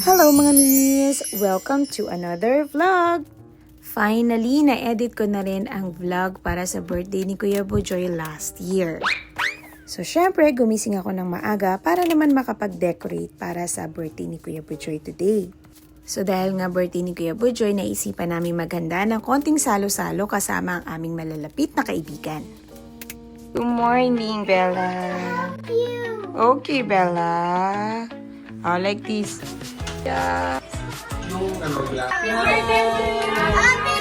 Hello mga minis! Welcome to another vlog! Finally, na-edit ko na rin ang vlog para sa birthday ni Kuya Bujoy last year. So syempre, gumising ako ng maaga para naman makapag-decorate para sa birthday ni Kuya Bujoy today. So dahil nga birthday ni Kuya Bujoy, naisipan namin maghanda ng konting salo-salo kasama ang aming malalapit na kaibigan. Good morning, Bella! Okay, Bella! Oh, like this. Yeah. Happy birthday! Happy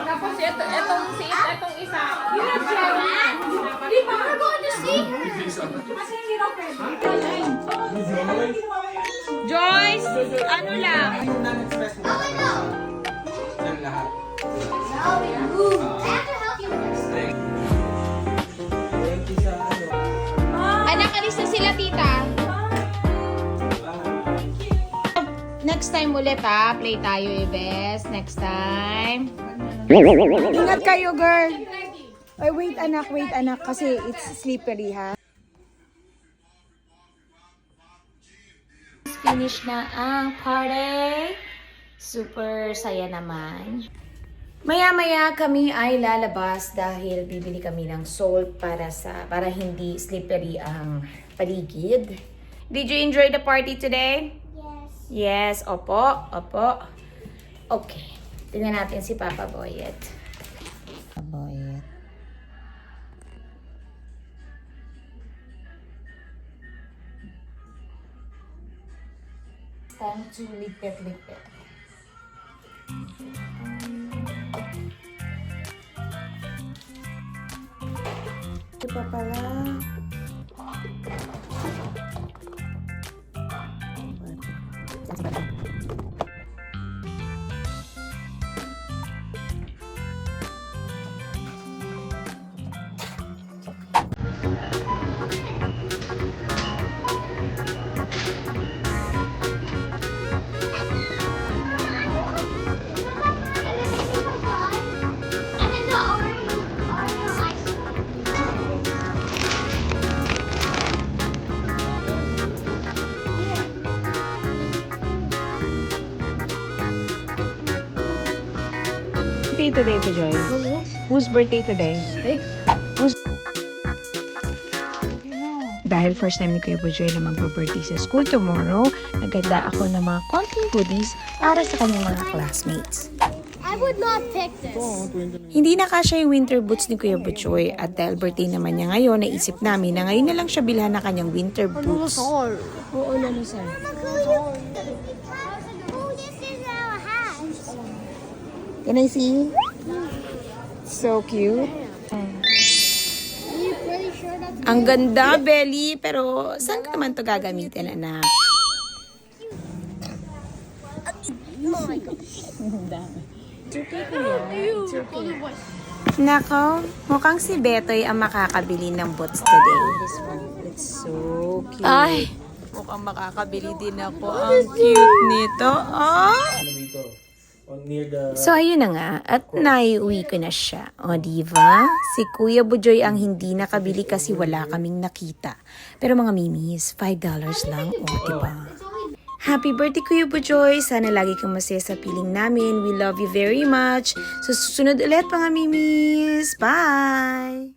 Tapos etong isa. Yun ang Di ba? We're going to see. Kasi hindi raw pwede. Joyce, ano lang? Anak, alis na sila, tita. Next time ulit ha, play tayo Ibes. Next time. Ingat kayo, girl! Ay, wait anak, kasi it's slippery ha. Finish na ang party. Super saya naman. Maya-maya kami ay lalabas dahil bibili kami ng salt para hindi slippery ang paligid. Did you enjoy the party today? Yes, opo. Okay. Tingnan natin si Papa Boyet. Time to lipit. Ito pa pala. Today, Joy? Whose birthday today? Dahil first time ni Kuya Bujoy na magbe-birthday sa school tomorrow, naganda ako ng mga konting goodies para sa kanyang mga classmates. I would not pick this. Hindi na kasya yung winter boots ni Kuya Bujoy at dahil birthday naman niya ngayon, naisip namin na ngayon na lang siya bilhan na kanyang winter boots. Oo, Lalusar. Can I see? So cute. Ang ganda, Belly. Pero saan ka naman ito gagamitin, anak? Oh my gosh. It's okay ko yan. It's okay. Nako, mukhang si Betoy ang makakabili ng boots today. This one, it's so cute. Ay, mukhang makakabili din ako. Ang cute nito. Oh! So ayun na nga, at naiuwi ko na siya. O diba? Si Kuya Bujoy ang hindi nakabili kasi wala kaming nakita. Pero mga mimis, $5 lang. O diba? Happy birthday Kuya Bujoy! Sana lagi kang masaya sa piling namin. We love you very much. So susunod ulit mga mimis. Bye!